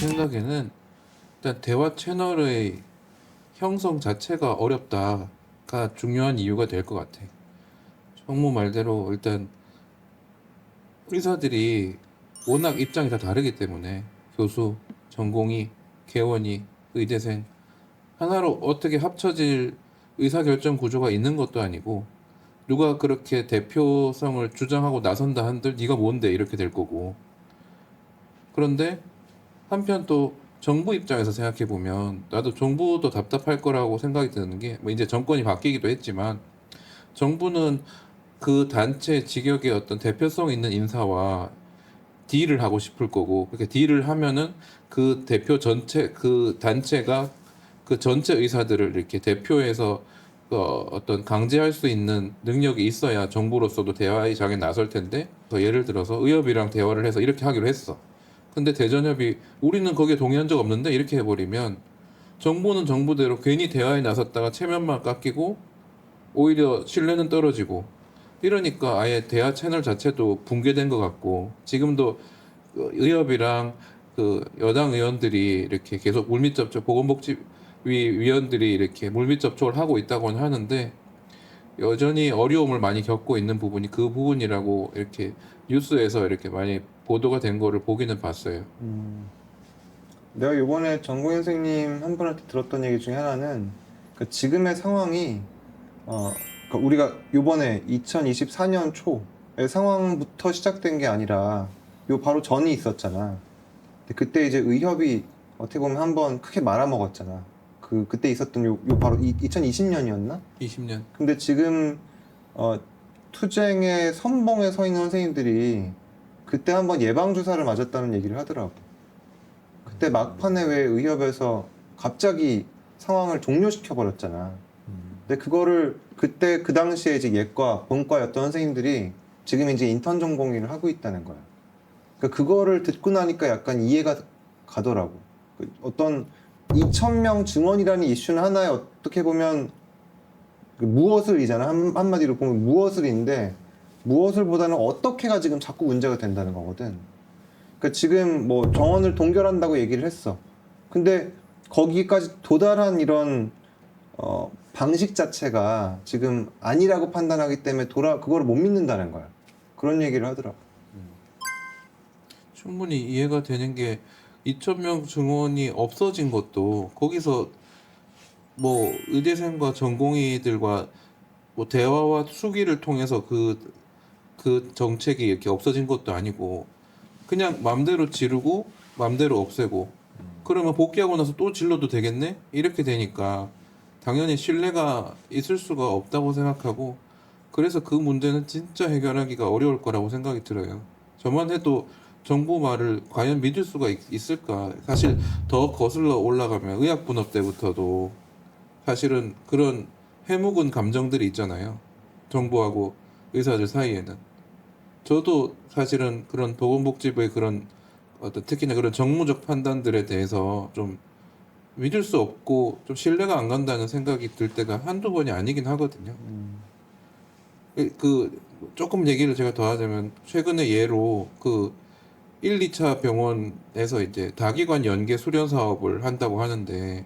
생각에는 일단 대화 채널의 형성 자체가 어렵다가 중요한 이유가 될 것 같아. 정모 말대로 일단 의사들이 워낙 입장이 다 다르기 때문에 교수, 전공의, 개원의, 의대생 하나로 어떻게 합쳐질 의사결정 구조가 있는 것도 아니고 누가 그렇게 대표성을 주장하고 나선다 한들 네가 뭔데 이렇게 될 거고. 그런데 한편 또 정부 입장에서 생각해 보면 나도 정부도 답답할 거라고 생각이 드는 게 뭐 이제 정권이 바뀌기도 했지만 정부는 그 단체 직역의 어떤 대표성 있는 인사와 딜을 하고 싶을 거고 그렇게 딜을 하면은 그 대표 전체 그 단체가 그 전체 의사들을 이렇게 대표해서 어떤 강제할 수 있는 능력이 있어야 정부로서도 대화의 장에 나설 텐데 예를 들어서 의협이랑 대화를 해서 이렇게 하기로 했어. 근데 대전협이 우리는 거기에 동의한 적 없는데 이렇게 해버리면 정부는 정부대로 괜히 대화에 나섰다가 체면만 깎이고 오히려 신뢰는 떨어지고 이러니까 아예 대화 채널 자체도 붕괴된 것 같고 지금도 그 의협이랑 그 여당 의원들이 이렇게 계속 물밑 접촉 보건복지위 위원들이 이렇게 물밑 접촉을 하고 있다고는 하는데 여전히 어려움을 많이 겪고 있는 부분이 그 부분이라고 이렇게 뉴스에서 이렇게 많이 보도가 된 거를 보기는 봤어요. 내가 이번에 전공 선생님 한 분한테 들었던 얘기 중에 하나는 그 지금의 상황이 그러니까 우리가 이번에 2024년 초의 상황부터 시작된 게 아니라 요 바로 전이 있었잖아. 근데 그때 이제 의협이 어떻게 보면 한번 크게 말아먹었잖아. 그때 있었던 요 바로 2020년이었나? 20년. 근데 지금 투쟁의 선봉에 서 있는 선생님들이 그때 한번 예방 주사를 맞았다는 얘기를 하더라고. 그때 막판에 왜 의협에서 갑자기 상황을 종료시켜 버렸잖아. 근데 그거를 그때 그 당시에 이제 예과, 본과였던 선생님들이 지금 이제 인턴 전공의를 하고 있다는 거야. 그러니까 그거를 듣고 나니까 약간 이해가 가더라고. 어떤 2,000명 증원이라는 이슈는 하나의 어떻게 보면 무엇을이잖아. 한마디로 보면 무엇을인데 무엇을보다는 어떻게가 지금 자꾸 문제가 된다는 거거든. 그러니까 지금 뭐 정원을 동결한다고 얘기를 했어. 근데 거기까지 도달한 이런 방식 자체가 지금 아니라고 판단하기 때문에 그거를 못 믿는다는 거야. 그런 얘기를 하더라고. 충분히 이해가 되는 게 2,000명 증원이 없어진 것도 거기서 뭐 의대생과 전공의들과 뭐 대화와 수기를 통해서 그 정책이 이렇게 없어진 것도 아니고 그냥 맘대로 지르고 맘대로 없애고 그러면 복귀하고 나서 또 질러도 되겠네? 이렇게 되니까 당연히 신뢰가 있을 수가 없다고 생각하고 그래서 그 문제는 진짜 해결하기가 어려울 거라고 생각이 들어요. 저만 해도 정부 말을 과연 믿을 수가 있을까? 사실 더 거슬러 올라가면 의학분업 때부터도 사실은 그런 해묵은 감정들이 있잖아요. 정부하고 의사들 사이에는. 저도 사실은 그런 보건복지부의 그런 어떤 특히나 그런 정무적 판단들에 대해서 좀 믿을 수 없고 좀 신뢰가 안 간다는 생각이 들 때가 한두 번이 아니긴 하거든요. 그 조금 얘기를 제가 더 하자면 최근에 예로 그 1, 2차 병원에서 이제 다기관 연계 수련 사업을 한다고 하는데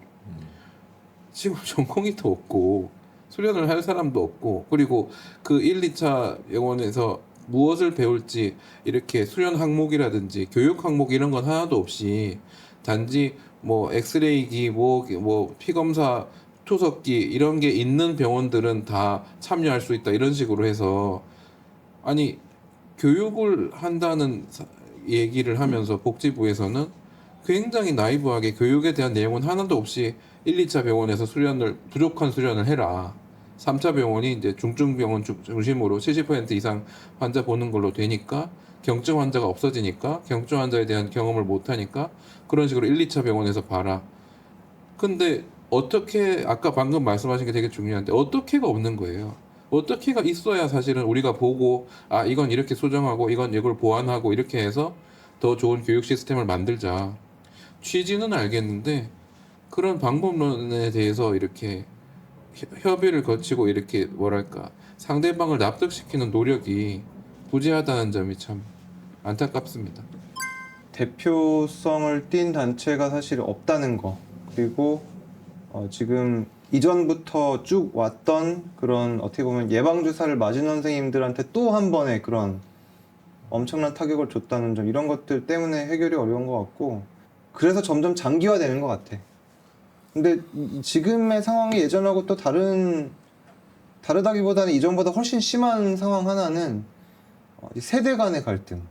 지금 전공의도 없고 수련을 할 사람도 없고 그리고 그 1, 2차 병원에서 무엇을 배울지 이렇게 수련 항목이라든지 교육 항목 이런 건 하나도 없이 단지 뭐 엑스레이기 뭐 피검사 투석기 이런 게 있는 병원들은 다 참여할 수 있다 이런 식으로 해서 아니 교육을 한다는 얘기를 하면서 복지부에서는 굉장히 나이브하게 교육에 대한 내용은 하나도 없이 1, 2차 병원에서 부족한 수련을 해라. 3차 병원이 이제 중증병원 중심으로 70% 이상 환자 보는 걸로 되니까 경증 환자가 없어지니까 경증 환자에 대한 경험을 못 하니까 그런 식으로 1, 2차 병원에서 봐라. 근데 어떻게 아까 방금 말씀하신 게 되게 중요한데 어떻게가 없는 거예요. 어떻게가 있어야 사실은 우리가 보고 아 이건 이렇게 수정하고 이건 이걸 보완하고 이렇게 해서 더 좋은 교육 시스템을 만들자. 취지는 알겠는데 그런 방법론에 대해서 이렇게 협의를 거치고 이렇게 뭐랄까 상대방을 납득시키는 노력이 부재하다는 점이 참 안타깝습니다. 대표성을 띈 단체가 사실 없다는 거, 그리고 지금 이전부터 쭉 왔던 그런 어떻게 보면 예방주사를 맞은 선생님들한테 또 한 번의 그런 엄청난 타격을 줬다는 점, 이런 것들 때문에 해결이 어려운 것 같고, 그래서 점점 장기화되는 것 같아. 근데 지금의 상황이 예전하고 또 다르다기보다는 이전보다 훨씬 심한 상황 하나는 세대 간의 갈등.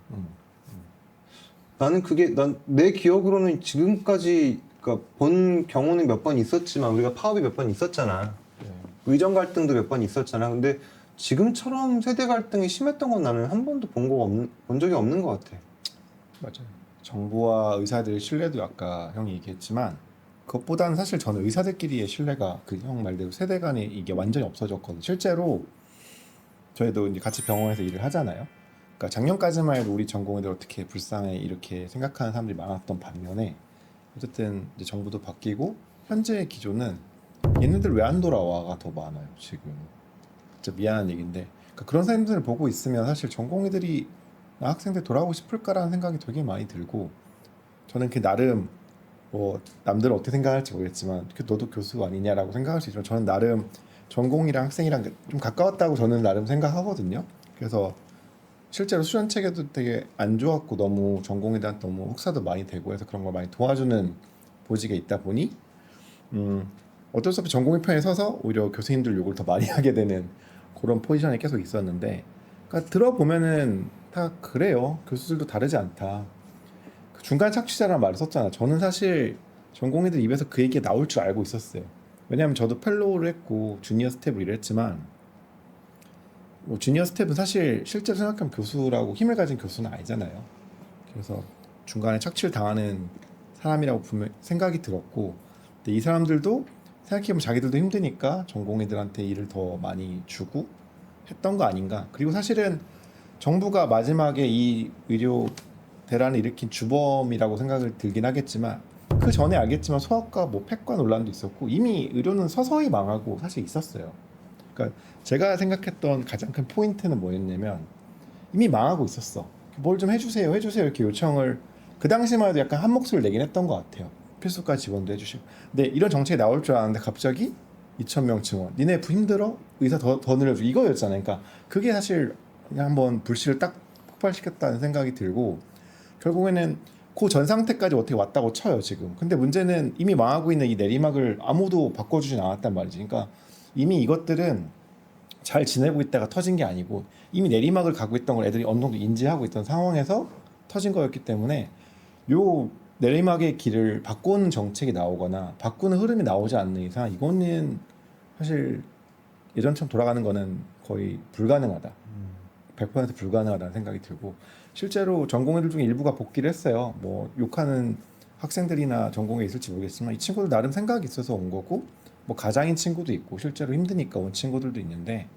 나는 그게 내 기억으로는 지금까지, 그러니까 본 경우는 몇 번 있었지만 우리가 파업이 몇 번 있었잖아. 의정 갈등도 몇 번 있었잖아. 근데 지금처럼 세대 갈등이 심했던 건 나는 한 번도 본 적이 없는 것 같아. 맞아요. 정부와 의사들의 신뢰도 아까 형이 얘기했지만 그것보다는 사실 저는 의사들끼리의 신뢰가 그 형 말대로 세대 간에 이게 완전히 없어졌거든요. 실제로 저희도 이제 같이 병원에서 일을 하잖아요. 그러니까 작년까지만 해도 우리 전공의들 어떻게 불쌍해 이렇게 생각하는 사람들이 많았던 반면에 어쨌든 이제 정부도 바뀌고 현재의 기조는 얘네들 왜 안 돌아와가 더 많아요 지금. 진짜 미안한 얘기인데 그러니까 그런 사람들을 보고 있으면 사실 전공의들이 학생들 돌아오고 싶을까라는 생각이 되게 많이 들고 저는 그 나름 뭐 남들은 어떻게 생각할지 모르겠지만 너도 교수 아니냐라고 생각할 수 있지만 저는 나름 전공이랑 학생이랑 좀 가까웠다고 저는 나름 생각하거든요. 그래서 실제로 수련 체계도 되게 안 좋았고 너무 전공의들한테 너무 혹사도 많이 되고 해서 그런 걸 많이 도와주는 보직에 있다 보니 어쩔 수 없이 전공의 편에 서서 오히려 교수님들 욕을 더 많이 하게 되는 그런 포지션에 계속 있었는데 그러니까 들어보면은 다 그래요. 교수들도 다르지 않다. 그 중간 착취자라는 말을 썼잖아. 저는 사실 전공의들 입에서 그 얘기가 나올 줄 알고 있었어요. 왜냐하면 저도 펠로우를 했고 주니어 스텝을 일했지만 뭐 주니어 스텝은 사실 실제로 생각하면 교수라고 힘을 가진 교수는 아니잖아요. 그래서 중간에 착취를 당하는 사람이라고 분명 생각이 들었고 근데 이 사람들도 생각해보면 자기들도 힘드니까 전공의들한테 일을 더 많이 주고 했던 거 아닌가. 그리고 사실은 정부가 마지막에 이 의료 대란을 일으킨 주범이라고 생각을 들긴 하겠지만 그 전에 알겠지만 소아과 뭐 폐과 논란도 있었고 이미 의료는 서서히 망하고 사실 있었어요. 그러니까 제가 생각했던 가장 큰 포인트는 뭐였냐면 이미 망하고 있었어. 뭘 좀 해주세요 이렇게 요청을 그 당시만 해도 약간 한 목소리를 내긴 했던 것 같아요. 필수과 지원도 해주시고 근데 이런 정책이 나올 줄 알았는데 갑자기 2,000명 증원 니네 힘들어? 의사 더 늘려줘 이거였잖아요. 그러니까 그게 사실 그냥 한번 불씨를 딱 폭발시켰다는 생각이 들고 결국에는 그 전 상태까지 어떻게 왔다고 쳐요 지금. 근데 문제는 이미 망하고 있는 이 내리막을 아무도 바꿔주진 않았단 말이지. 그러니까 이미 이것들은 잘 지내고 있다가 터진 게 아니고 이미 내리막을 가고 있던 걸 애들이 어느 정도 인지하고 있던 상황에서 터진 거였기 때문에 요 내리막의 길을 바꾸는 정책이 나오거나 바꾸는 흐름이 나오지 않는 이상 이거는 사실 예전처럼 돌아가는 거는 거의 불가능하다. 100% 불가능하다는 생각이 들고 실제로 전공의들 중에 일부가 복귀를 했어요. 뭐 욕하는 학생들이나 전공에 있을지 모르겠지만 이 친구들 나름 생각이 있어서 온 거고 뭐 가장인 친구도 있고 실제로 힘드니까 온 친구들도 있는데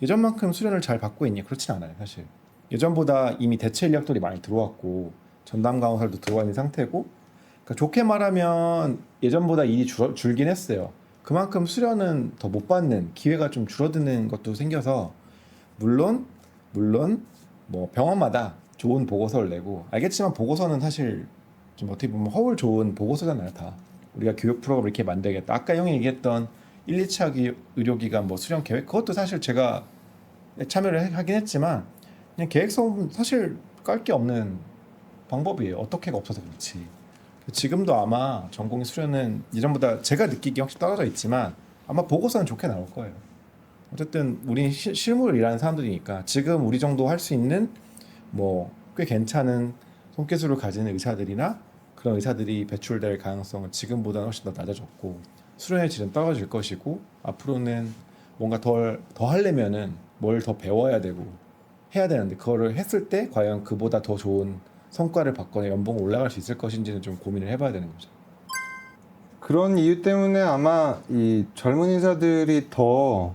예전만큼 수련을 잘 받고 있니? 그렇진 않아요 사실. 예전보다 이미 대체 인력들이 많이 들어왔고 전담 강사들도 들어와 있는 상태고 그러니까 좋게 말하면 예전보다 일이 줄긴 했어요. 그만큼 수련은 더 못 받는 기회가 좀 줄어드는 것도 생겨서 물론 뭐 병원마다 좋은 보고서를 내고 알겠지만 보고서는 사실 좀 어떻게 보면 허울 좋은 보고서잖아요 다. 우리가 교육 프로그램을 이렇게 만들겠다. 아까 형이 얘기했던 1, 2차 의료기관 뭐 수련 계획 그것도 사실 제가 참여를 하긴 했지만 그냥 계획서는 사실 깔 게 없는 방법이에요. 어떻게가 없어서 그렇지. 지금도 아마 전공의 수련은 이전보다 제가 느끼기 확실히 떨어져 있지만 아마 보고서는 좋게 나올 거예요. 어쨌든 우린 실무를 일하는 사람들이니까 지금 우리 정도 할 수 있는 뭐 꽤 괜찮은 손기술을 가진 의사들이나 그런 의사들이 배출될 가능성은 지금보다는 훨씬 더 낮아졌고 수련의 질은 떨어질 것이고 앞으로는 뭔가 더 하려면은 뭘 더 배워야 되고 해야 되는데 그거를 했을 때 과연 그보다 더 좋은 성과를 받거나 연봉이 올라갈 수 있을 것인지는 좀 고민을 해봐야 되는 거죠. 그런 이유 때문에 아마 이 젊은 의사들이 더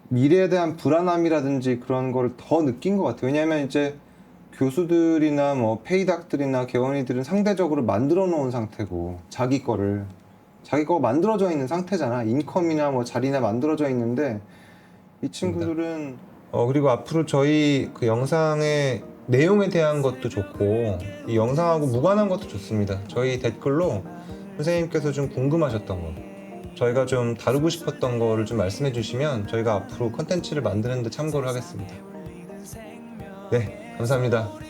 미래에 대한 불안함이라든지 그런 걸 더 느낀 것 같아요. 왜냐하면 이제 교수들이나 뭐 페이닥들이나 개원이들은 상대적으로 만들어 놓은 상태고 자기 거 만들어져 있는 상태잖아. 인컴이나 뭐 자리나 만들어져 있는데 이 친구들은 그리고 앞으로 저희 그 영상에 내용에 대한 것도 좋고 이 영상하고 무관한 것도 좋습니다. 저희 댓글로 선생님께서 좀 궁금하셨던 거, 저희가 좀 다루고 싶었던 거를 좀 말씀해 주시면 저희가 앞으로 컨텐츠를 만드는 데 참고를 하겠습니다. 네, 감사합니다.